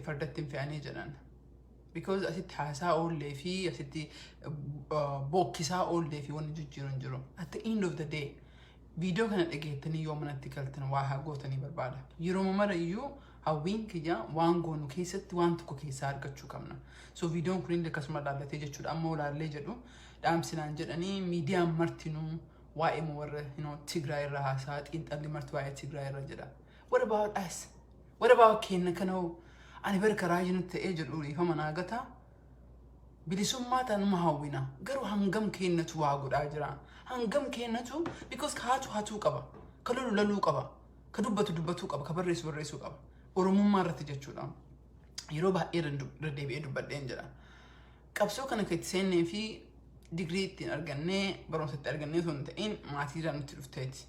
fardatti hin fe'anii jedhan. Because asitti haasaa oollee fi asitti bookkisaa oollee fi wanni jijjiiru hin jiru. At the end of the day, viidiyoo kana dhageettanii yoo manatti galtan waa haa gootanii barbaada. Yeroo mara iyyuu hawwiin kiyya waan goonu keessatti waan tokko keessaa argachuu qabna. So viidiyoon kun illee akkasuma laallatee jechuudha. Amma olaallee jedhu dhaamsinaan jedhanii miidiyaan martinuu waa'ee warra Tigraay irraa haasaa xiinxalli marti waa'ee Tigraay irra jedha. What about us? What about keenya kana ani barka raajin ta'ee jedhu ifama naagata bilisummaa tanuma hawwina garuu hangam keenyatu waa godhaa jira hangam keenyatu because kaatu qaba ka loluu qaba ka dubbatu qaba ka barreessu qaba oromummaa irratti jechuudha yeroo baay'ee deebi'ee dubbadheen jedha qabsoo kana kan itti seennee fi digrii ittiin argannee barumsatti argannee osoo hin ta'in maatiirraa nutti dhufteeti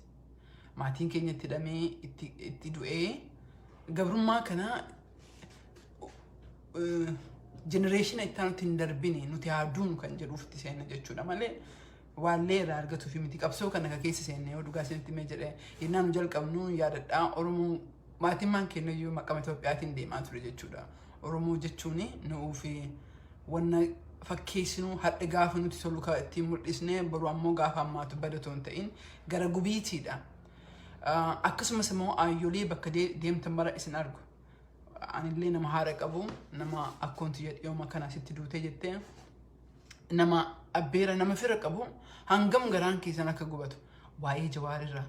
maatiin keenya itti hidhamee itti du'ee gabrummaa kana generation itti hin darbine nuti haaduun kan jedhuuf itti seenna jechuudha malee waallee irraa argatuuf miti qabsoo kana keessa seenne yoo dhugaa isinitti mee jedhee yennaa nu jalqabnu yaadadhaa Oromoo maatimmaan keenya iyyuu maqama Itoophiyaatiin deemaa ture jechuudha. Oromoo jechuun nuuf wanna fakkeessinu hadha gaafa nuti tolu ka ittiin mul'isnee boru ammoo gaafa ammaatu badatoo hin ta'in gara gubiitiidha. Akkasumas immoo aayyolee bakka deemtan mara isin argu. Anillee nama haara qabu nama akkoonti jedhiyoo kana sitti duutee jettee nama abbeera nama fira qabu hangam garaan keessan akka gubatu waa'ee Jawaarirraa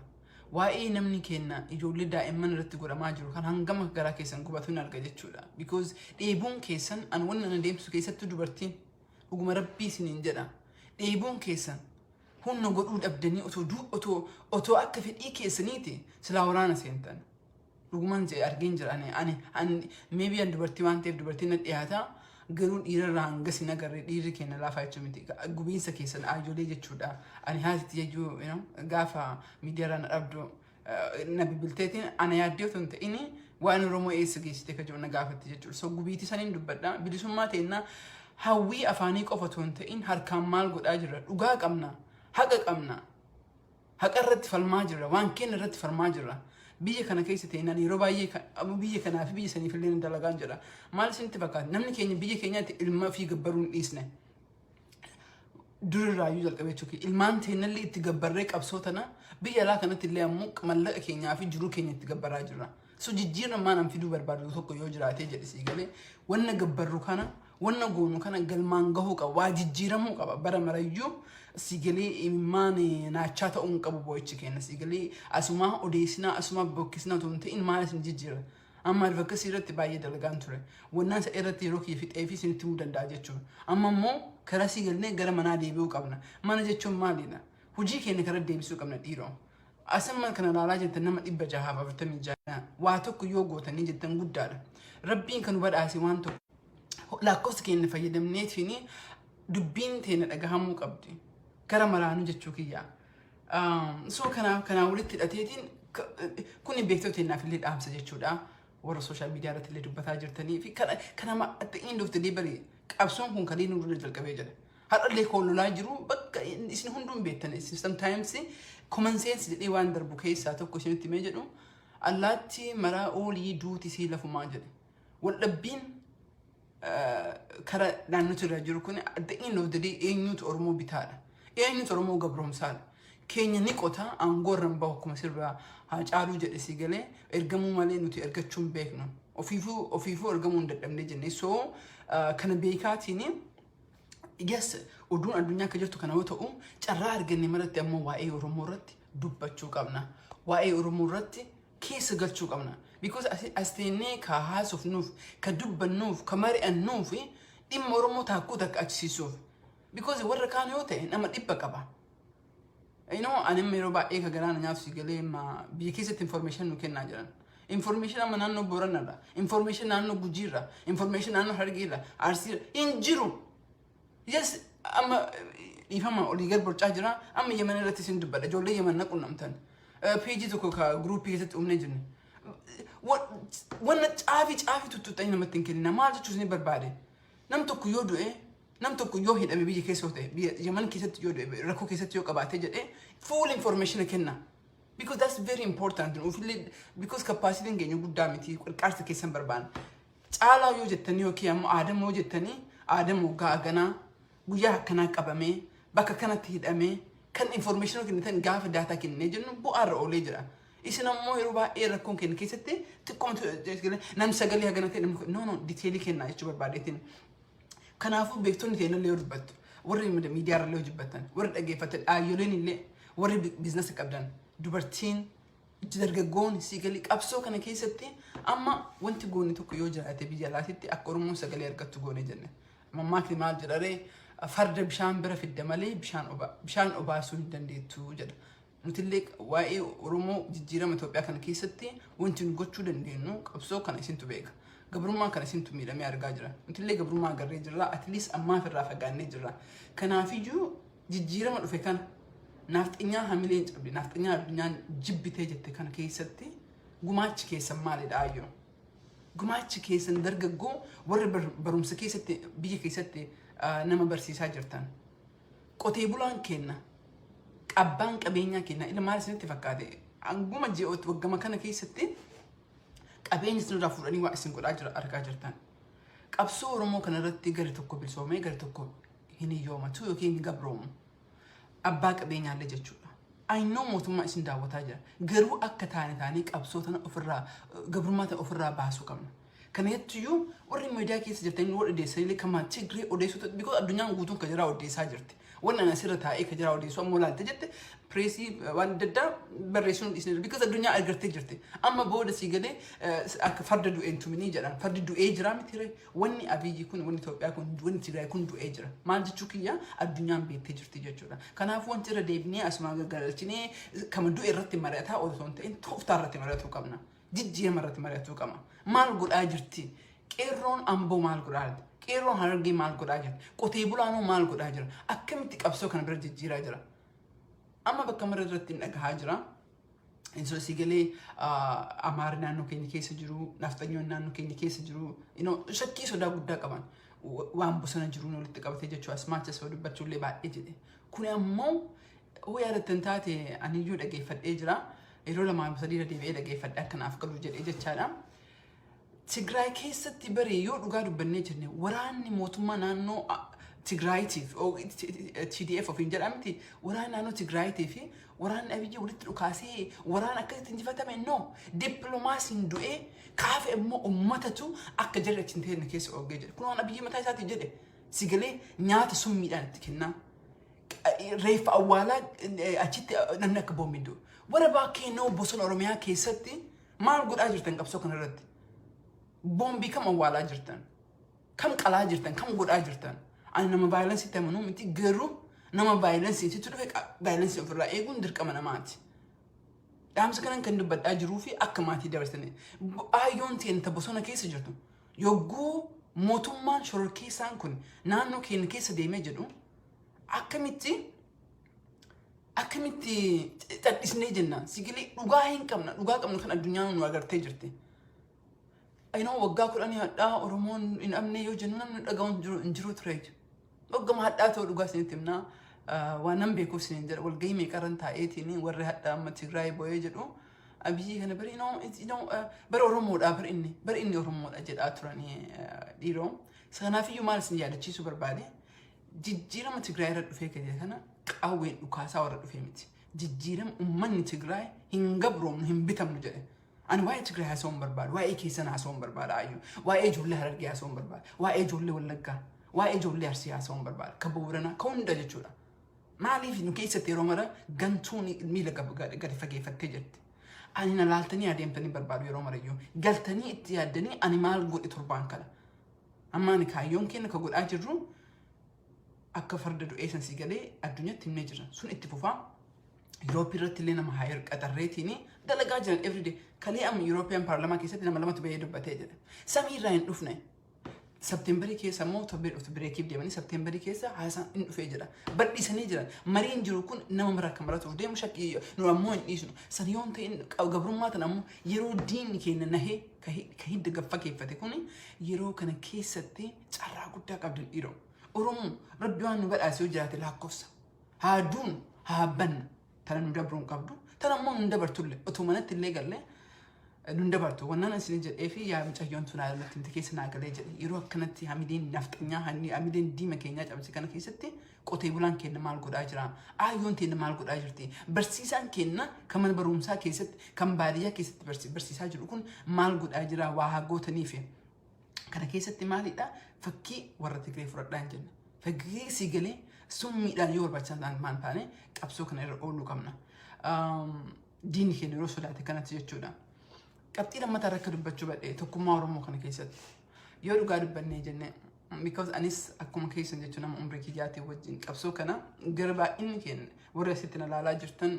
waa'ee namni keenya ijoollee daa'imman irratti godhamaa jiru kan hangam garaa keessan gubatu hin arga jechuudha. Because dheebuun keessan an wanna na deemsu keessatti dubartiin dhuguma rabbii isiniin jedha dheebuun keessan humna godhuu dhabdanii otoo akka fedhii keessaniiti silaa waraana seentan. Dhugumaan je argin jira ani maybe an dubartii waan ta'eef dubartiin na dhiyaata garuu dhiirarraa hanga si nagarre dhiirri keenya laafaa jechuun miti gubiinsa keessan aayyolee jechuudha. Ani haatitti jechuu gaafa miidiyaarraa na dhabdu na bibilteetiin ana yaaddee otoo hin ta'in waan Oromoo eessa geessite ka jiru na gaafatti jechuudha. So gubiitii saniin dubbadha bilisummaa ta'inna hawwii afaanii qofa otoo hin ta'in harkaan maal godhaa jirra dhugaa qabna haqa qabna haqa irratti falmaa jirra waan keenya irratti falmaa jirra. Biyya kana keessa ta'inaan yeroo baay'ee biyya kanaa fi biyya saniif illee dalagaan jira. Maal isinitti fakkaata namni keenya biyya keenyaatti ilma fi gabbaruu hin dhiisne. Durirraayyuu jalqabee jechuudha. Ilmaan teennallee itti gabbarree qabsoo tana biyya alaa kanatti illee ammoo mallaqa keenyaa fi jiruu keenya itti gabbaraa jirra. So jijjiiramaa nam fiduu barbaadu tokko yoo jiraatee jedhisii galee wanna gabbarru kana wanna goonu kana galmaan gahuu qaba waa jijjiiramuu qaba bara marayyuu sigalee imimmaan naachaa ta'uun qabu boo'ichi keenya sigalee asumaa odeessinaa asumaa bokkisnaa otoo hin ta'in maal isin jijjiira amma advocacy irratti baay'ee dalagaan ture wannaan isa irratti yeroo kiyya fixee fi isinitti himuu danda'a jechuudha amma immoo karaa sigalnee gara manaa deebi'uu qabna mana jechuun maalidha hojii keenya karaa deebisuu qabna dhiiroo asamma kana laalaa jettan nama 646 waa tokko yoo gootanii jettan guddaadha rabbiin kan badhaase waan tokko lakkoofsa keenya fayyadamneetiin dubbiin teenya dhagahamuu qabdi kara maraanu jechuu kiyya so kana walitti hidhateetiin kun beektota teenyaaf illee dhaamsa jechuudha warra social media irratti illee dubbataa jirtanii fi kana at the end of the day bari qabsoon kun kadii nurra jalqabee jira har'allee koololaa jiru bakka isin hunduun beektan sometimes common sense jedhee waan darbu keessaa tokko isinitti mee jedhu allaatti maraa oolii duuti sii lafumaa jedhe waldhabbiin kara naannoo irra jiru kun at the end of the day eenyutu Oromoo bitaadha eenyutu Oromoo gabroomsaadha keenya ni qota aangoorran bahu akkuma sirraa haa caaluu jedhe si galee ergamuu malee nuti ergachuun beeknu ofiifuu ergamuu hin dadhabne jenne so kana beekaatiin yes oduun addunyaa akka jirtu kana yoo ta'u carraa arganne maratti ammoo waa'ee Oromoo irratti dubbachuu qabna waa'ee Oromoo irratti keessa galchuu qabna because asteenee ka haasofnuuf ka dubbannuuf ka mari'annuuf dhimma Oromoo taakkuu takka achisiisuuf because warra kaan yoo ta'e nama dhibba qaba. Ani yeroo baay'ee ka galaana nyaatu si galee biyya keessatti information nu kennaa jiran. Information amma naannoo Booranarra, information naannoo Gujiirra, information naannoo Harargeerra, Arsiirra hin jiru. Yes, amma ifama olii gad borcaa jira amma Yemen irratti isin dubbadha ijoollee Yemen na qunnamtan. Page tokko ka groupii keessatti uumnee jirne. Wanna caafi tuttuxanii namatti hin kennina maal jechuus ni barbaade. Nam tokko yoo du'e nam tokko yoo hidhame biyya keessa yoo ta'e biyya Yemen keessatti yoo du'e rakkoo keessatti yoo qabaate jedhee full information kenna. Because that's very important. Because capacity keenya guddaa miti qarqarsa keessan barbaanna. caalaa yoo jettanii yookiin ammoo aadam yoo jettanii aadam waggaa aganaa guyyaa akkanaa qabamee bakka kanatti hidhamee kan information kennitan gaafa daataa kennee jennu bu'aarra oolee jira. Isin ammoo yeroo baay'ee rakkoon kenna keessatti xiqqoomtu namni sagalee hagana ta'e no diteelii kennaa jechuu barbaadeetiin. Kanaafuu beektonni ta'e illee yoo dubbattu warri miidiyaa irra yoo dubbatan warri dhaggeeffatan dhaayyoleen illee warri biizinasii qabdan dubartiin dargaggoon sagalee qabsoo kana keessatti amma wanti goonni tokko yoo jiraate biyya alaatitti akka Oromoon sagalee argattu goone jenne. Mammaakni maal jedharee farda bishaan bira fidda malee bishaan obaasuu hin dandeettu jedha. Nutillee waa'ee Oromoo jijjiirama Itoophiyaa kana keessatti wanti nu gochuu dandeenyu qabsoo kana isintu beeka. Gabrummaa kana isintu miidhamee argaa jira. Nutillee gabrummaa agarree jirra. Atleast ammaaf irraa fagaannee jirra. Kanaafiyyuu jijjiirama dhufe kana nafxinyaa hamileen cabdi nafxinyaa addunyaan jibbitee jette kana keessatti gumaachi keessan maalidha ayyo. Gumaachi keessan dargaggoo warra barumsa keessatti biyya keessatti nama barsiisaa jirtan. Qotee bulaan kenna. Abbaan qabeenyaa kenna. Ila maal isinitti fakkaate? Anguma ji'ooti waggama kana keessatti qabeenya isinirraa fuudhanii waa isin godhaa jira argaa jirtan. Qabsoo Oromoo kanarratti gari tokko bilisoomee gari tokko hin hiyyoomatu yookiin hin gabroomu. Abbaa qabeenyaallee jechuudha. Aynoo mootummaa isin daawwataa jira. Garuu akka taanii qabsoo tana ofirraa gabrummaa tana ofirraa baasuu qabna. Kana jettuyyuu warri miidiyaa keessa jirtanii warri odeessanii kamaa Tigree odeessuu bikoos addunyaan guutuun ka jira odeessaa jirti. Wannan ana sirra taa'ee ka jira odeessuu ammoo laalte jette pireesii waan adda addaa barreessuun dhiisne bikoos addunyaa argartee jirti. Amma booda sii galee akka farda du'een tuminii jedhan fardi du'ee jira miti wanni Abiyyi kun wanni Itoophiyaa kun wanni Tigraay kun du'ee jira. Maal jechuu kiyya addunyaan beektee jirti jechuudha. Kanaafuu wanti irra deebinee asuma gaggalchinee kama du'e irratti mari'ataa osoo hin ta'in tooftaa irratti mari'atuu qabna. Jijjiirama irratti mari'atuu qabna. Maal godhaa jirti? Qeerroon Amboo maal godhaa jirti? Qeerroon Harargee maal godhaa jirti? Qotee bulaanoo maal godhaa jira? Akkamitti qabsoo kana bira jijjiiraa jira? Amma bakka mara irratti hin dhagahaa jira. Insulas sigalee Amaari naannoo keenya keessa jiru, nafxanyoon naannoo keenya keessa jiru, shakkii sodaa guddaa qaban. Waan bosona jiruun walitti qabatee jechuu asmaachas yoo dubbachuullee baay'ee jedhe. Kun ammoo hoo yaadattan taate aniyyuu dhageeffadhee jira. Yeroo lamaa sadii deebi'ee dhageeffadhee akkanaaf galu jedhee jechaadha. Tigraay keessatti bare yoo dhugaa dubbannee jirne waraanni mootummaa naannoo Tigraayiitiif TDF ofiin jedhamti waraanni naannoo Tigraayiitiif waraanni Abiyyi walitti dhukaasee waraana akkasitti injifatame no dippiloomaasiin du'ee kaafe immoo ummatatu akka jarri achi hin teenne keessa oogee jedhe. Kun waan Abiyyi mataa isaatii jedhe sigalee nyaata summiidhaan itti kennaa. Reeffa awwaalaa achitti namni akka boombiin du'u. Warra baakee noo bosona Oromiyaa keessatti maal godhaa jirtan qabsoo kanarratti? Boombii kam awwaalaa jirtan? Kam qalaa jirtan? Kam godhaa jirtan? Ani nama vaayilansii ta'e manuu miti garuu nama vaayilansii sitti dhufe vaayilansii ofirraa eeguun dirqama namaati. Dhaamsa kanan kan dubbadhaa jiruu fi akka maatii dabarsanii. Ayyoon ta'een ta bosona keessa jirtu. Yogguu mootummaan shororkeessaan kun naannoo keenya keessa deemee jedhu akkamitti xaxisnee jenna. Sigilee dhugaa hin qabna. Dhugaa qabnu kan addunyaan nu agartee jirti. Aynoo waggaa 10 hadhaa Oromoon hin amne yoo jennu namni dhaga'uun hin jiru ture. Waggama hadhaa ta'uu dhugaa isinitti himnaa waan nan beekuuf isiniin jedha walgahii meeqarran taa'eetiin warri hadhaa amma Tigraay bo'ee jedhu Abiyyi kana bari bara Oromoodhaa bari inni Oromoodha jedhaa turanii dhiiroo. Kanaafiyyuu maal isin yaadachiisuu barbaade jijjiirama Tigraay irra dhufee kana qawween dhukaasaa warra dhufee miti. Jijjiirama uummanni Tigraay hin gabroomnu hin bitamnu jedhe. Ani waa'ee Tigraay haasawuun barbaadu, waa'ee keessan haasawuun barbaada ayyuu, waa'ee ijoollee Harargee haasawuun barbaada, waa'ee ijoollee Wallaggaa, waa'ee ijoollee Arsii haasawuun barbaada, kan Booranaa, kan hunda jechuudha. Maaliif nu keessatti yeroo mara gantuun miila gadi fageeffattee jirti. Ani na laaltanii adeemtanii barbaadu yeroo marayyuu. Galtanii itti yaaddanii ani maal godhe torbaan kana. Amma ani kaayyoon keenya ka godhaa jirru akka farda du'ee san sigalee addunyaatti himnee jira. Sun itti fufaa. Europe irratti illee nama hayar qaxarreetiin dalagaa jiran everyday. Kalee amma European Parliament keessatti nama lamatu bahee dubbatee jedhe. Samii irraa hin dhufne. Septemberii keessa immoo torbee dhuftu bireekiif deemanii Septemberii keessa haasaan hin dhufee jedha. Badhiisanii jiran. Mariin jiru kun nama mara akka maratuuf deemu shakkii nu ammoo hin dhiisnu. San yoon ta'in gabrummaa tan ammoo yeroo diinni keenya nahee ka hidda gaffakeeffate kun yeroo kana keessatti carraa guddaa qabdan dhiiroo. Oromoo rabbi waan nu badhaase yoo jiraate lakkoofsa. Haa duun haa banna. Tana nu dabruun qabdu. Tana ammoo nu dabartulle. Otoo manatti illee galle Dunda bartu wannan asin jedhee fi yaa mucayyoon tun aalatti miti keessa naagalee jedhe yeroo akkanatti hamileen nafxanyaa hamileen diima keenyaa cabse kana keessatti qotee bulaan kenna maal godhaa jira aayyoon kenna maal godhaa jirti barsiisaan kenna kan mana barumsaa keessatti kan baadiyyaa keessatti barsiisaa jiru kun maal godhaa jira waa hagootaniif kana keessatti maalidha fakkii warra Tigree fudhadhaan jenna fakkii siigalee summiidhaan yoo barbaachisan maan taane qabsoo kana irra ooluu qabna diinni keenya yeroo sodaate kanatti jechuudha. Qabxii lammataa rakka dubbachuu badhee tokkummaa Oromoo kana keessatti yoo dhugaa dubbannee jenne because anis akkuma keessan jechuun nama umrii kiyyaatii wajjin qabsoo kana gara baay'inni keenya warra asitti na laalaa jirtan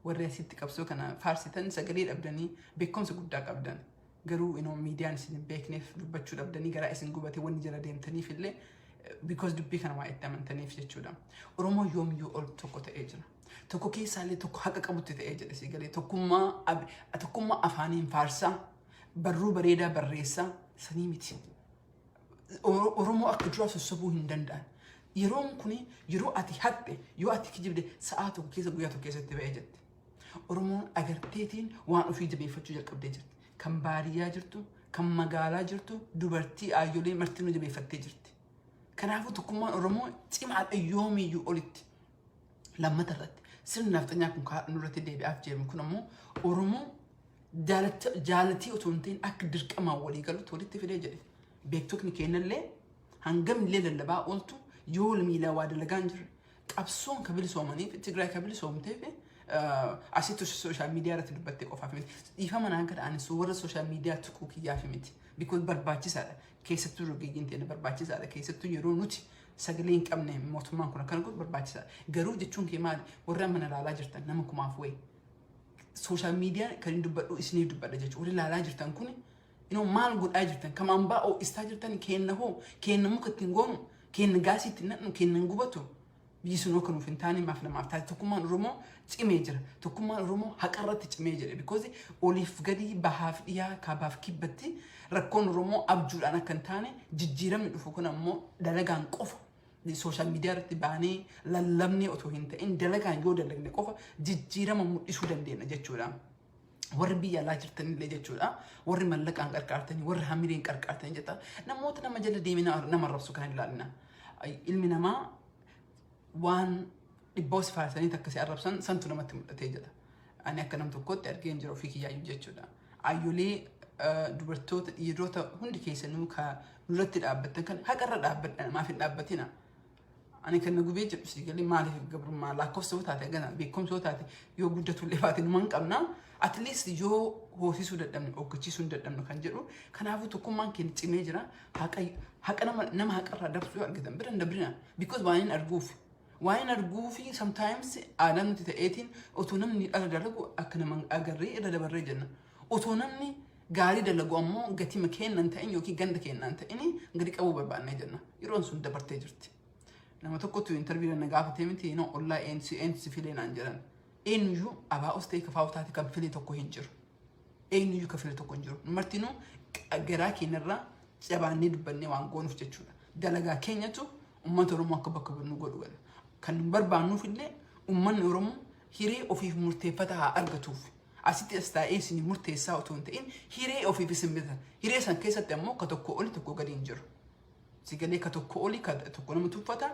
warra asitti qabsoo kana faarsitan sagalee dhabdanii beekumsa guddaa qabdan garuu miidiyaan isin beekneef dubbachuu dhabdanii gara isin gubatee wanni jala deemtaniif illee because dubbii kana waa itti amantaniif jechuudha. Oromoo yoomiyyuu ol tokko ta'ee jira. Tokko keessaallee tokko haqa qabutti ta'ee jedhe siigalee tokkummaa afaaniin faarsaa barruu bareedaa barreessaa sanii miti. Oromoo akka duraa sossobuu hin danda'an. Yeroon kuni yeroo ati haqxe yoo ati kijibde sa'aa tokko keessa guyyaa tokko keessatti ba'ee jette. Oromoon agarteetiin waan ofii jabeeffachuu jalqabdee jirti. Kan baadiyyaa jirtu, kan magaalaa jirtu, dubartii aayyolee martinuu jabeeffattee jirti. Kanaafuu tokkummaan Oromoo cimaadha yoomiyyuu olitti. Lammata irratti sirni nafxanyaa kun nurratti deebi'aaf jedhamu kun ammoo Oromoo jaalatii otoo hin ta'in akka dirqamaan walii galutti walitti fidee jedhe. Beektonni keenyallee hangamillee lallabaa ooltu yoo miilaa waa dalagaa hin jirre qabsoon kabilisoomaniif Tigraay kabilisoomteef asitti sooshaal miidiyaa irratti dubbattee qofaaf miti. Dhiifama naan kada anis warra sooshaal miidiyaa tuquu kiyyaaf miti. Because barbaachisaadha. Keessattuu rogeeyyiin ta'e barbaachisaadha. Keessattuu yeroo nuti sagalee hin qabne mootummaan kun akkana godhu barbaachisaadha. Garuu jechuun kee maali? Warra mana ilaalaa jirtan nama kumaaf wayi. Sooshaal miidiyaa kan dubbadhu isiniif dubbadha jechuudha. Warri ilaalaa jirtan kun maal godhaa jirtan kamaan baa'oo istaa jirtan kenna hoo kenna muka ittiin goonu kenna gaasii ittiin nadhu kenna hin gubatu. Biyyi sun akka nuuf hin taane maaf namaaf taate tokkummaan Oromoo cimee jira. Tokkummaan Oromoo haqarratti cimee jira. Because oliif gadi bahaaf dhiyaa kaabaaf kibbatti rakkoon Oromoo abjuudhaan akka hin taane jijjiiramni dhufu kun ammoo dalagaan qofa. Sooshaal miidiyaa irratti baanee lallabnee otoo hin ta'in dalagaan yoo dalagne qofa jijjiirama mul'isuu dandeenya jechuudha. Warri biyya alaa jirtanillee jechuudha. Warri mallaqaan qarqaartanii, warri hamileen qarqaartanii jetta. Namoota nama jala deemee nama rabsu kan ilaalina. Ilmi namaa waan dhibboos faarsanii akkasii arrabsan santu namatti mul'atee jira. Ani akka nam tokkotti argee hin jiru ofii kiyyaayyuu jechuudha. Aayyolee dubartoota dhiirota hundi keessanuu ka nurratti dhaabbattan kan haqarra dhaabbadhan maaf hin dhaabbatina. Ani kan nagubee jedhu siigalee maaliif gabrummaa lakkoofsa taate gana beekumsa taate yoo guddatu illee baate numan qabna. At least yoo hoosisuu dadhabne hoggachiisuu hin dadhabne kan jedhu kanaafuu tokkummaan keenya cimee jira. Haqa nama haqarraa dabsuu yoo argatan bira hin dabrina. Because waan hin arguuf. Waan arguu fi sometimes aadaan nuti ta'eetiin otoo namni dhala dalagu akka nama agarree irra dabarree jenna. Otoo namni gaarii dalagu ammoo gatii keennan ta'in yookiin ganda keennan ta'in gadi qabuu barbaannee jenna. Yeroon sun dabartee jirti. Nama tokkotu interview na gaafatee miti ollaa eensi filee naan jedhan. Eenyuyyuu abaa'us ta'e kafaa'u taate kan filee tokko hin jiru. Eenyuyyuu kan filee tokko hin jiru. Martinuu garaa keenyarraa cabaannee dubbannee waan goonuuf jechuudha. Dalagaa keenyatu uummata Oromoo akka bakka bu'u godhu gala. Kan barbaannuuf illee uummanni Oromoo hiree ofiif murteeffata haa argatuuf. Asitti as taa'ee isin murteessaa otoo hin ta'in hiree ofiif isin bitan. Hiree san keessatti ammoo ka tokko oli tokko gadi hin jiru. Sigalee ka tokko oli ka tokko nama tuffata.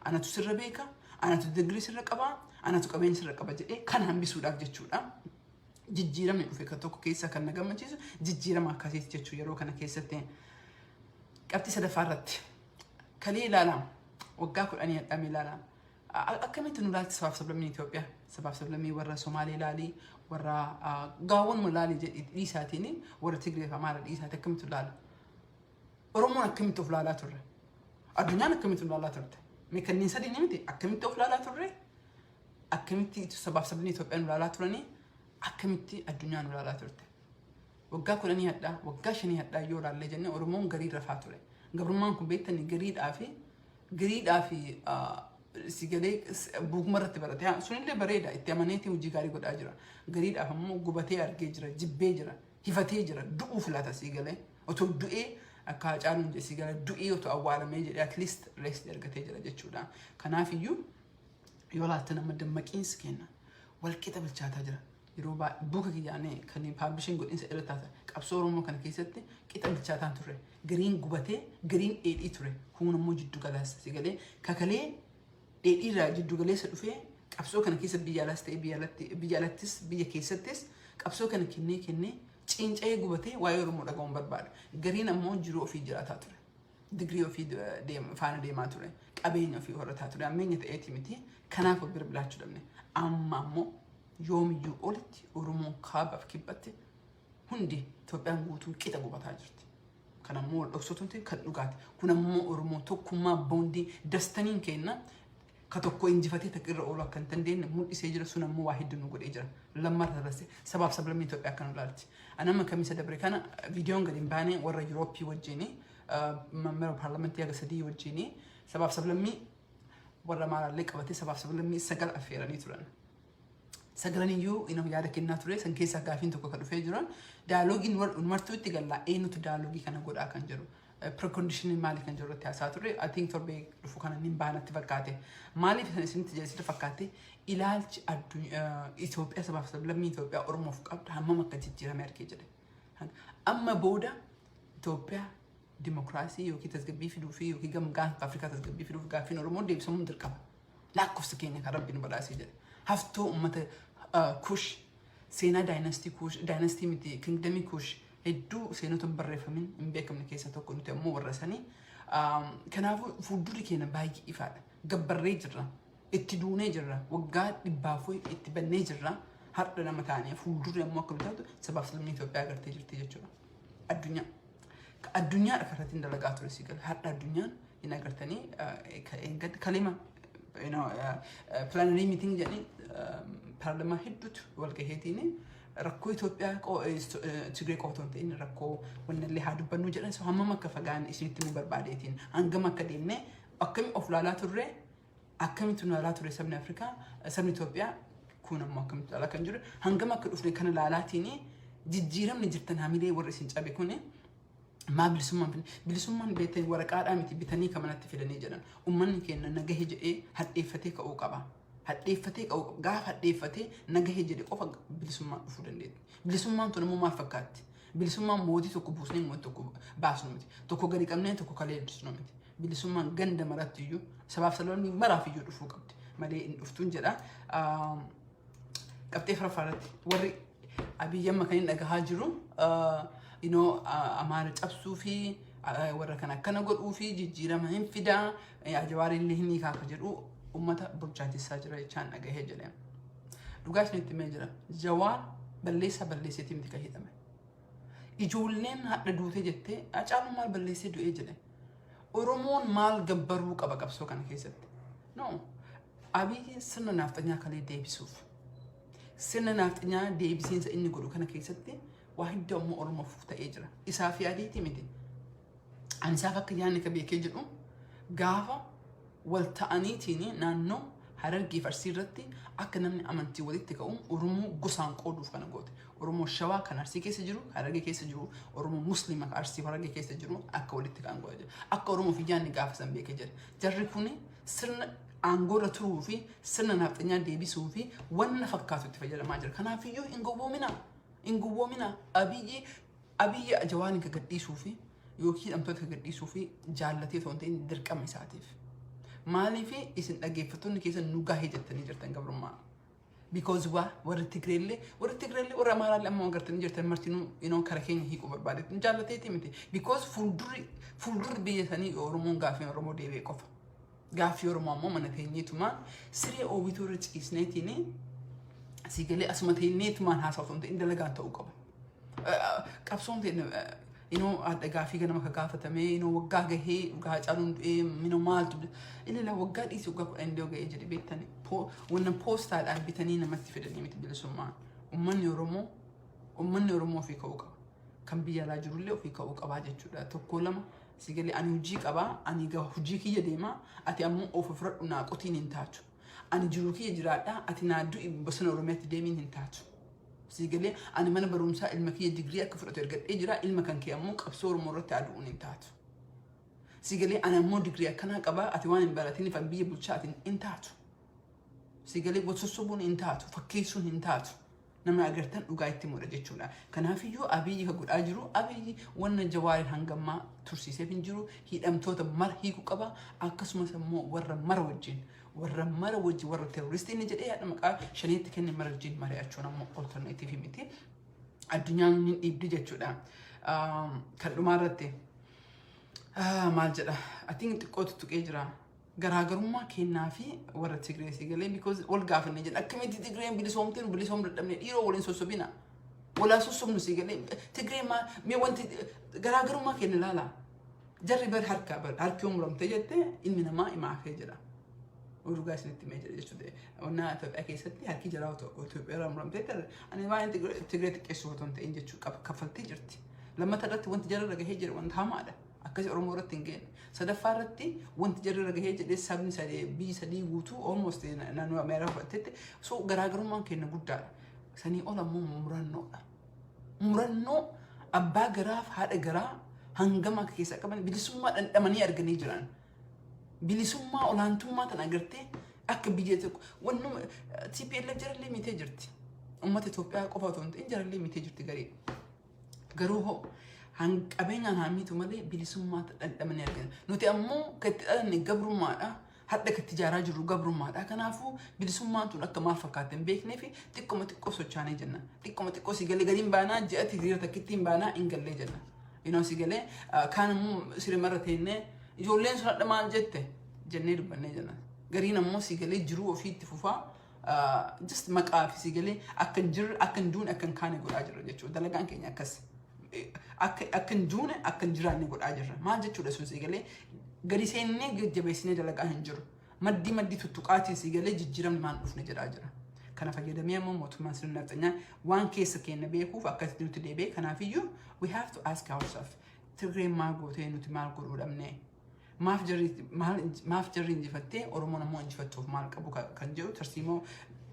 Anatu sirra beeka. Anatu digrii sirra qabaa. Anatu qabeenya sirra qaba jedhee kan hambisuudhaaf jechuudha. Jijjiiramni dhufe ka tokko keessa kan na gammachiisu jijjiirama akkasiiti jechuu yeroo kana keessatti. Qabxii sadaffaa irratti kalee ilaalaa waggaa 10 hadhamee ilaalaa. Akkamitti nu ilaalti sabaaf sablammii Itoophiyaa sabaaf sablammii warra Somaalee ilaalii warra gaawwan ilaalii jedhii dhiisaatiin warra Tigree fi Amaara dhiisaati akkamitti ilaala. Oromoon akkamitti of ilaalaa turre. Addunyaan akkamitti ilaalaa turte. Mee kanneen sadii ni miti akkamitti of ilaalaa turre. Akkamitti sabaaf sablammii Itoophiyaa ilaalaa turanii akkamitti addunyaan ilaalaa turte. Waggaa 10 hadhaa waggaa 5 hadhaa yoo ilaallee jennee Oromoon garii rafaa ture. Gabrummaan kun beektanii gariidhaa fi sigalee buuguma irratti barate sunillee bareeda itti amaneetii hojii gaarii godhaa jira. Gariidhaaf ammoo gubatee argee jira, jibbee jira, hifatee jira, du'uu filata sigalee. Otoo du'ee akka Hacaaluun jedhe sigalee du'ee otoo awwaalamee jedhee at least rest argatee jira jechuudha. Kanaaf iyyuu yoo laatte nama dammaqiinsi kenna wal qixa bilchaataa jira. yeroo buuka kiyyaanee kan publishing godhinsa irra taata qabsoo Oromoo kana keessatti qixa bilchaataan ture. Gariin gubatee gariin dheedhii ture. Kun immoo jiddu galeessa sigalee kakalee dheedhii irraa jiddu galeessa dhufee qabsoo kana keessa biyya alaas ta'e biyya alattis biyya keessattis qabsoo kana kennee cincee gubatee waa'ee Oromoo dhagahuun barbaada. Gariin ammoo jiruu ofii jiraataa ture. Digrii ofii faana deemaa ture. Qabeenya ofii horataa ture. Ammeenya ta'eeti miti. Kanaaf bira bilaachuu dhabne. Amma ammoo yoomiyyuu olitti Oromoon kaabaaf kibbatti hundi Itoophiyaan guutuun qixa gubataa jirti. Kan ammoo dhoksotuuti kan dhugaati. Kun ammoo Oromoo tokkummaa boondii dastaniin kenna ka tokko injifatee takirra oolu akka hin dandeenye mul'isee jira. Sun ammoo waa hedduu nu godhee jira. Lammaata irratti sabaaf sablammii Itoophiyaa kan ilaalti. Anama kamisa dabre kana viidiyoon gadi hin baane warra Yurooppii wajjini membara paarlamentii haga sadii wajjini sabaaf sablammii warra maalaallee qabatee sabaaf sablammii 9 affeeranii turan. Sagalaniyyuu yaada kennaa ture san keessaa gaafiin tokko kan dhufee jiran daayiloogiin martuu itti gallaa eenyutu daayilogii kana godhaa kan jiru preconditioning maali kan jiru irratti haasaa ture. I think torbee dhufu kana nin baanatti fakkaate maaliif isinitti jeesita fakkaate ilaalchi Itoophiyaa sabaaf sablammii Itoophiyaa Oromoof qabdu hammam akka jijjiirame argee jedhe. Amma booda Itoophiyaa dimokiraasii yookiin tasgabbii fiduu fi yookiin gamgaanfa Afrikaa tasgabbii fiduuf gaaffiin Oromoo deebisamuun dirqama. Lakkoofsa keenya kan Rabbiin badhaasee jedhe. Haftoo uummata kush seenaa daayinastii miti kingdamii kush hedduu seenota hin barreeffamin hin beekamne keessa tokko nuti ammoo warra sanii. Kanaafuu fuuldurri keenya baay'ee ifaadha. Gabbarree jirra. Itti duunee jirra. Waggaa 100 itti bannee jirra. Har'a nama taanee fuuldurri ammoo akka bitaatu sabaaf sablammii Itoophiyaa agartee jirti jechuudha. Addunyaa. Addunyaa irratti hin dalagaa ture si gala. Har'a addunyaan hin agartanii kalima plenary meeting jedhanii paarlamaa hedduutu walgaheetiin rakkoo Itoophiyaa Tigree qofa hin ta'in rakkoo wannallee haa dubbannu jedhan hammam akka fagaan isinitti nu barbaadeetiin hangam akka deemnee akkamitti of ilaalaa turre akkamitti nu ilaalaa ture sabni Afrikaa sabni Itoophiyaa kun ammoo akkamitti ilaalaa kan jiru hangam akka dhufne kana ilaalaatiin jijjiiramni jirtan hamilee warri isin cabe kun ما bilisummaan beektanii waraqaadhaa miti bitanii kamanatti fidanii jedhan ummanni keenya nagahee jedhee hadheeffatee ka'uu qaba. Hadheeffatee ka'uu gaafa hadheeffatee nagahee jedhee qofa bilisummaa dhufuu dandeetti. Bilisummaan tun immoo maal fakkaatti? Bilisummaan mootii tokko buusnee mootii tokko baasnu miti. Tokko gadi qabnee tokko kalee eebbisnu miti. Bilisummaan ganda maratti iyyuu sabaaf sablammii maraaf iyyuu dhufuu qabdi. Malee hin dhuftuun jedha. Qabxee farafaaratti warri Abiyyi amma kan hin dhagahaa jiru amaara cabsuu fi warra kan akkana godhuu fi jijjiirama hin fidaa Jawaar illee hin hiikaa akka jedhu uummata burjaajessaa jira jechaan dhagahee jedhee. Dhugaa isinitti himee jira. Jawaar balleesseetii miti kan hidhame. Ijoolleen hadha duutee jettee Hacaaluun maal balleessee du'ee jedhe. Oromoon maal gabbaruu qaba qabsoo kana keessatti? No. Abiyyi sirna nafxanyaa kalee deebisuuf. Sirna nafxanyaa deebisiinsa inni godhu kana keessatti واحد أمو أرمو فوتا إجرا إسافي أديتي مدي أنا سافك يعني كبيكي جدو قافا والتأنيتيني نانو هرقي فرسيرتي أكنا من أمانتي وديتك أرمو قصان قودو فانا قوت أرمو الشوا كان أرسي كيس جرو هرقي كيس جرو أرمو مسلمة أرسي هرقي كيس جرو أكا وديتك أنقود أكا أرمو في جاني قافا سنبيكي جر جركوني سرنا أنقورة تروفي سرنا نفتنيا ديبي سوفي وانا فكاتو تفجر ماجر كنا فيو إنقوبو منا إنقوبو منا أبي جواني كقدي سوفي يوكي أمتوت كقدي سوفي جالتي ثونتين درك أمي ساتيف مالي في إسن أجيفتون كيسن نوجاهي جتني جرتن قبل ما because ورتكريلي ورا مالا لما قرتني جرتن مرتينو كاركين هيك وبربادت جالتي تيمتي because فولدر بيجتني أورمون قافين أورمو ديبي كوفا قافي أورمو مو من تهني توما سري أو بيتورج إسنتيني سيقولي أسمتيني توما هاسوتون تين دلقان توقف كابسون تين قافي كنا ما كقافة تمي وقاه جهي وقاه جالون مالتو إلا لو وقاه إيش وقاه عندي وقاه يجري بيتني وإن بوست على بيتني نما تفيدني متبلي سمان ومن يرمو في كوكا كم بيجلا جرولي وفي كوكا بعد جدا تقولما سيقولي أنا وجيك أبا أنا جا وجيك يديما أتي أمو أوفر ناقوتين انتاجو أنا جروكي يجرادا أتي نادو بسنا رميت ديمين انتاجو سيقولي أنا ما نبرومسا المكية ديجري أكفر ترجع إجراء المكان كيامو كبصور مرة عدون انتاجو سيقولي أنا مو ديجري كنا كبا أتوان بلاتيني فبيه بوشات انتاجو سيقولي وتصوبون انتاجو فكيسون انتاجو nama agartan dhugaa itti mudha jechuudha. Kanaafiyyuu Abiyyi ka godhaa jiru Abiyyi wanna Jawaariin hangammaa tursiisee hin jiru hidhamtoota mara hiikuu qaba akkasumas immoo warra mara wajjin warra terroristii ni jedhee yaada maqaa shaniitti kenne mara wajjin mari'achuun ammoo alternative miti. Addunyaan ni dhiibdi jechuudha. Kan dhumaarratti maal jedha I think xiqqootu tuqee jira. Garaagarummaa kennaa fi warra Tigree sigalee because wal gaafanne jedha akkamitti Tigreen bilisoomtee bilisoom dadhabne dhiiroo waliin sossobina walaa sossobnu sigalee Tigree maa mee wanti garaagarummaa kenna laala jarri bar harki umuramte jette ilmi namaa imaafee jedha urugaa isinitti mee jedha jechuudha onnaa Itoophiyaa keessatti harki jaraa Itoophiyaa umuramte ani waan Tigree xiqqeessu otoo hin ta'in jechuu kaffaltee jirti lammata irratti wanti jarri gahee jira wanta hamaadha akkasi Oromoo irratti hin geenne sadaffaa irratti wanti jarri gahee jedhee sabni biyyi sadii guutuu almost naannoo Ameerikaa fudhatetti so garaagarummaan kenna guddaadha sanii ol ammoo murannoo abbaa garaaf haadha garaa hangama akka keessa qaban bilisummaa dhandhamanii arganii jiran bilisummaa olaantummaa tan agartee akka biyya tokko wannuma TPLF jarallee mitee jirti uummata Itoophiyaa qofa otoo hin ta'in jarallee mitee jirti garuu hoo qabeenyaan haamiitu malee bilisummaa dhandhamanii argina. Nuti ammoo katti dhalanne gabrummaadha. Hadda katti ijaaraa jirru gabrummaadha. Kanaafuu bilisummaan tun akka maal fakkaate hin beeknee fi xiqqoo sochaanee jenna. Xiqqoo si galee gadiin baanaa ji'atti hiriira takkitti hin baanaa hin gallee jenna. Inoo si galee kaan ammoo sirrimarra teennee ijoolleen sun hadha maal jette jennee dubbannee jenna. Gariin ammoo si galee jiruu ofiitti fufaa just maqaa fi si galee akka hin duune akka hin kaane godhaa jirra jechuudha. Dalagaan keenya akkas. Akka hin duune akka hin jiraanne godhaa jirra. Maal jechuudha sun sigalee gadi seennee jajjabeessinee dalagaa hin jiru. Maddii tuttuqaatiin sigalee jijjiiramni maal dhufne jedhaa jira. Kana fayyadamee ammoo mootummaan sirna nafxanyaa waan keessa keenya beekuuf akkasitti nuti deebi'ee kanaafiyyuu we have to ask ourselves Tigreen maal gootee nuti maal godhuu dhabnee maaf jarri injifattee Oromoon ammoo injifattuuf maal qabu kan jedhu tarsiimoo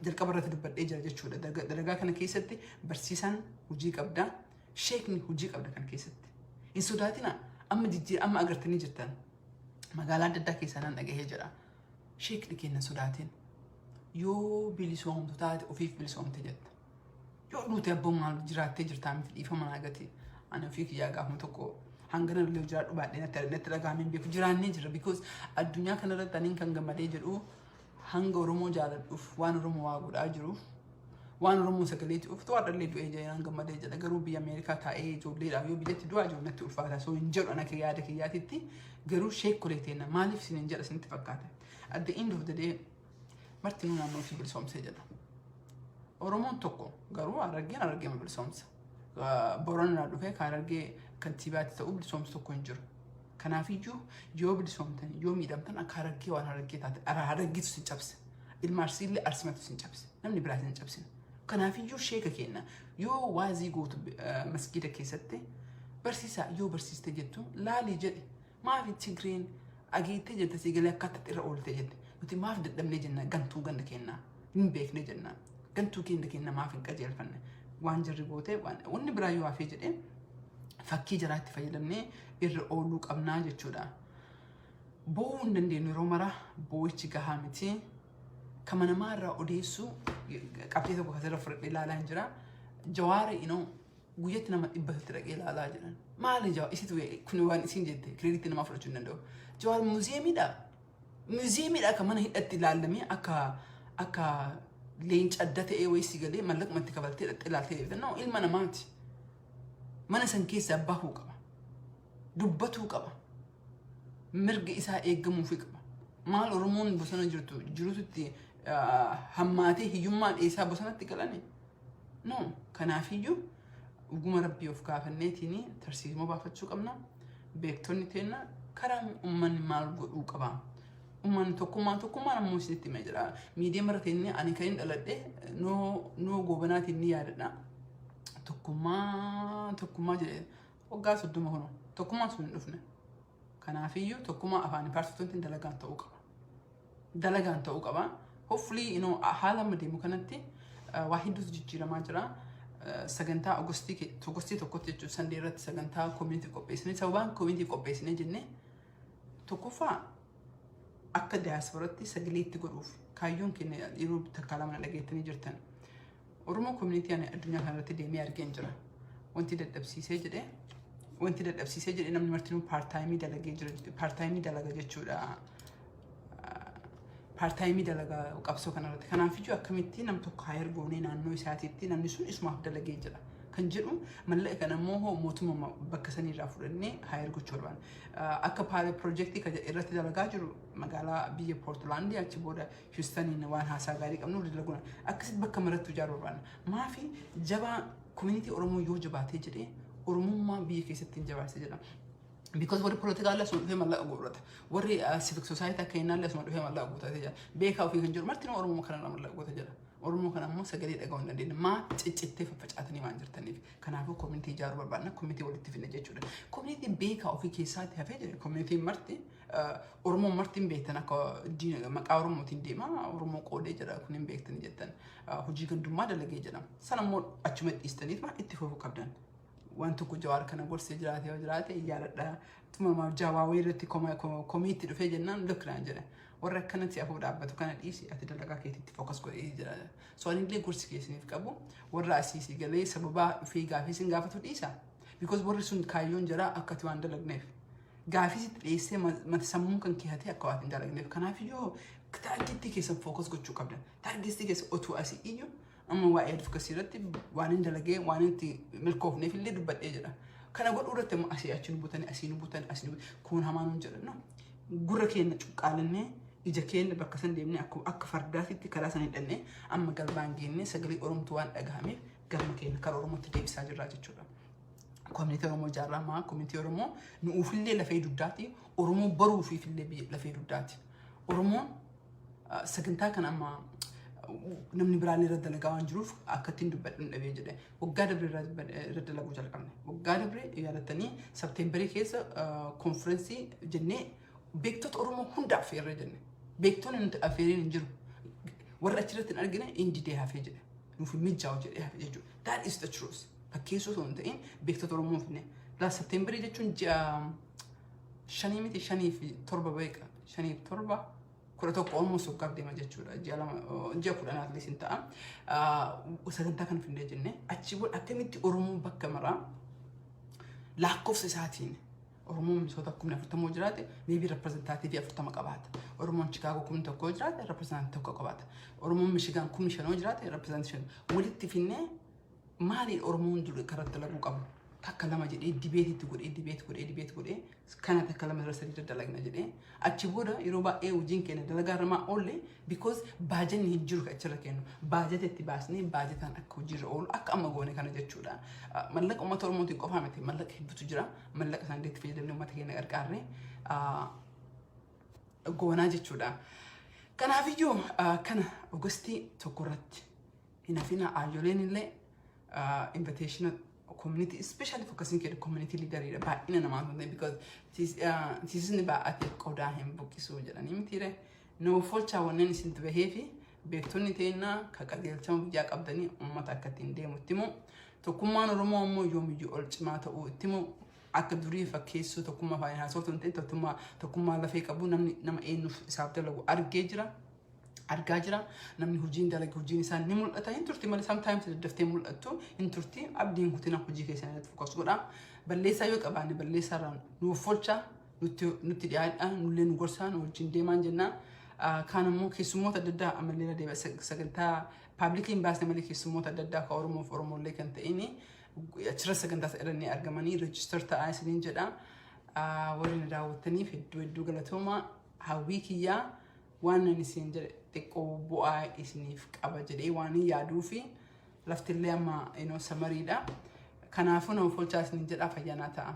jalqaba irratti dubbadhee jira jechuudha. Dalagaa kana keessatti barsiisaan hojii qabdaa. Sheekni hojii qabda kan keessatti. Hin sodaatina amma agartanii jirtan. Magaalaa adda addaa keessaa nan dhagahee jira. Sheekni kenna sodaatin. Yoo bilisoomtu taate ofiif bilisoomte jetta. Yoo duute abboon maal jiraattee jirtaa miti dhiifama naagati. Ani ofii kiyyaa gaafuma tokko hangana illee jiraadhu baadhee natti dhagahameen beeku jiraannee jira because addunyaa kanarratti aniin kan gammadee jedhu hanga Oromoo jaaladhuuf waan Oromoo waa godhaa jiruuf waan Oromoo sagaleetti uftu warrallee du'ee jiraan gammadee jedha garuu biyya Ameerikaa taa'ee ijoolleedhaaf yoo biyyatti du'aa jiru natti ulfaata so hin jedhu ana yaada kiyyaatitti garuu sheekkoleeteena maaliif isin hin jedha isinitti fakkaata at the end of the day marti nuun naannoo fi bilisoomsee jedha Oromoon tokko garuu argee bilisoomsa Boorana irraa dhufee kan argee kantiibaatti ta'uu bilisoomsa tokko hin jiru kanaafiyyuu yoo bilisoomtan yoo miidhamtan akka argee waan argee taate argitu sin cabse ilma arsiillee arsimatu sin cabse namni biraa sin cabsine kanaafiyyuu sheeka kenna yoo waazii gootu masgida keessatti barsiisaa yoo barsiiste jettu laalii jedhe maaf Tigreen ageettee jette sigalee akkaatti irra oolte jette nuti maaf dadhabnee jenna gantuu ganda kennaa hin beekne jenna gantuu kenna maaf hin qajeelfanne waan jarri goote wanni biraa yoo hafee jedhee fakkii jaraatti fayyadamnee irra ooluu qabnaa jechuudha. Boo'uu hin dandeenyu yeroo mara boo'ichi gahaa miti. Kama namarraa odeessu qabxee tokko kasirra fudhadhee ilaalaa hin jira. Jawaari guyyatti nama 100 dhaqee ilaalaa jiran. Maali Jawaar isitu kun waan isin jette kireeditii namaa fudhachuu hin danda'u. Jawaar muuziyeemiidha. Muuziyeemiidha akka mana hidhatti ilaalamee akka leenca adda ta'ee wayii galee mallaqumatti kabaltee dhaqxee ilaaltee no ilma namaati. Mana san keessa bahuu qaba. Dubbatuu qaba. Mirga isaa eeggamuufi qaba. Maal Oromoon bosona jirututti hammaatee hiyyummaa dheessaa bosonatti galane. No, kanaafiyyuu dhuguma rabbii of gaafanneetiin tarsiimoo baafachuu qabna. Beektonni teenna karaa uummanni maal godhuu qaba. Uummanni tokkummaan ammoo isinitti himee jira. Miidiyaa mara teennee ani kan hin dhaladhe noo goobanaatiin ni yaadadha. Tokkummaa jedhee waggaa 30 hono tokkummaan sun hin dhufne. Kanaafiyyuu tokkummaa afaan paartitoonni dalagaan ta'uu qaba. Hopefully haala amma deemu kanatti waa hedduutu jijjiiramaa jira. Sagantaa Agostii tokkotti jechuun Sandee irratti sagantaa community qopheessinee sababaan community qopheessinee jennee tokkoffaa akka diaasporaatti sagalee itti godhuuf kaayyoon keenya yeroo takka lama dhageettanii jirtan. Oromoo community ani addunyaa kanarratti deemee argeen jira. Wanti dadhabsiisee jedhee namni martinuu part-time dalagee jira. Part-time dalaga jechuudha. Part-time dalaga qabsoo kanarratti. Kanaaf iyyuu akkamitti nam tokko hire goonee naannoo isaatiitti namni sun isumaaf dalagee jira. Kan jedhu mallaqa kana immoo mootummaa bakka sanirraa fudhannee hire gochuu barbaanna. Akka projectii irratti dalagaa jiru magaalaa biyya Portland achi booda Houstoniin waan haasaa gaarii qabnu dalaguna. Akkasitti bakka marattu ijaaruu barbaanna. Maafi jabaa community Oromoo yoo jabaatee jedhee Oromummaa biyya keessatti hin jabaatee jedhama. Because what political lesson dhufee mallaqa guurrata. Warri civic society akka innaan lesson dhufee mallaqa guutatee jira. Beekaa ofii kan jiru marti Oromoo kanarraa mallaqa guutatee jira. Oromoo kana immoo sagalee dhaga'uu hin dandeenye. Maa ciccittee faffacaatanii waan jirtaniif. Kanaafuu community ijaaruu barbaadna. Community walitti finna jechuudha. Community beekaa ofii keessaatti hafee jira. Community marti Oromoo marti hin beektan akka maqaa Oromootiin deema. Oromoo qoodee jira kun hin beektanii jettan. Hojii gandummaa dalagee jedhama. Sana immoo achuma dhiistaniif itti fufuu qabdan. Waan tokko Jawaar kana gorsee jiraate iyyaadha. Tumama Jawaawii irratti komiitti dhufee jennaan lukkiraan jedhe. Warra akkanatti afur dhaabbatu kana dhiisi ati dalagaa keetiitti fookas godhee jira. So anillee gorsi keessaniif qabu warra asiisii galee sababaa fi gaafii sin gaafatu dhiisa. Because warri sun kaayyoon jira akkati waan dalagneef. Gaafii sitti dhiyeessee mata sammuu kan keehatee akka waan hin dalagneef. Kanaaf iyyuu taargeettii keessan fookas gochuu qabdan. Taargeettii keessa otuu asii iyyuu amma waa'ee advocacy irratti waan hin dalagee waan itti milkoofneef illee dubbadhee jira. Kana godhuu irratti immoo asii achi nu butanii asii nu butanii kun hamaan hin jedhan. Gurra keenya cuqqaalannee ija keenya bakka san deemnee akka fardaatitti karaa san hidhannee amma galbaan geennee sagalee Oromtuu waan dhagahameef galma keenya karaa Oromootti deebisaa jirra jechuudha. Community Oromoo ijaaramaa community Oromoo nuufillee lafee duddaati Oromoo baruufiifillee lafee duddaati. Oromoon sagantaa kan amma namni biraan irra dalagaa waan jiruuf akkattiin dubbadhuun dhabee jedhe. Waggaa dabree irra dalaguu jalqabne. Waggaa dabree yaadattanii Septemberii keessa konferensii jennee beektota Oromoo hunda affeerree jenne. Beektonni nuti affeeriin hin jiru. Warra achirratti hin argine indidee hafee jedhe. Nuuf mijaa'u jedhee hafee jechuudha. That is the truth. Fakkeessuu osoo hin ta'in beektota Oromoo finne. Septemberii jechuun ji'a 5 beeka. 5 kura tokko almost waggaaf deema jechuudha. Ji'a 10 at least hin ta'a. Sagantaa kan findee jenne achi booda akkamitti Oromoo bakka maraa lakkoofsa isaatiin Oromoon Minnesota 40 jiraate maybe representative 40 qabaata. Oromoon Chicago 1 jiraate representative 1 qabaata. Oromoon Michigan 5 jiraate representation walitti finnee maaliin Oromoon dura karatti dalaguu qabu. Takka lama jedhee dibeetitti godhee kana takka lama irra sadii dalagna jedhee achi booda yeroo baay'ee hojiin keenya dalagaa irraa oolle because baajanni hin jiru achirra kennu baajatetti baasnee baajataan akka hojiirra oolu akka amma goone kana jechuudha. Mallaqa uummata Oromootiin qofaa miti mallaqa hedduutu jira. Mallaqa isaan deetti fayyadamne uummata keenya gargaarree goonaa jechuudha. Kanaaf iyyuu kana Augustii tokko irratti hin hafina aayyoleen illee invitation community, especially focusing on the community leader, but in an amount of them because this is about at the Koda him book is so Janimtire. No fault one anything to behave, Bectonitena, Kakadel, Jack Abdani, Matakatin Demutimo, Tokuman Romo, Yomi Ultimata, Timo, Akaduri, a case to Tokuma, I have sort of Tokuma, the fake abunam, Nam Enu Sabtelo, Argajra, namni hojiin dalaga hojiin isaan ni mul'ata. Inturti malee sometimes daftee mul'attu. Inturti abdiin guutina hojii keessanitti fokus godha. Balleessaa yoo qabaanne balleessaarraan nuuf folcha nutti dhiyaadha nullee nu gorsaan wajjin deemaan jenna. Kaan immoo keessummoota adda addaa amallee deeba sagantaa paablikiin baasne malee keessummoota adda addaa ka Oromoof Oromollee kan ta'ini achirra sagantaa irratti argamanii register ta'aa isiniin jedha. Warri na daawwattaniif hedduu galatooma hawwii kiyyaa waan isin jedhe xiqqoo bu'aa isiniif qaba jedhee waan yaaduu fi laftillee amma samariidha. Kanaafuu nama folchaa isiniin jedha fayyanaa ta'a.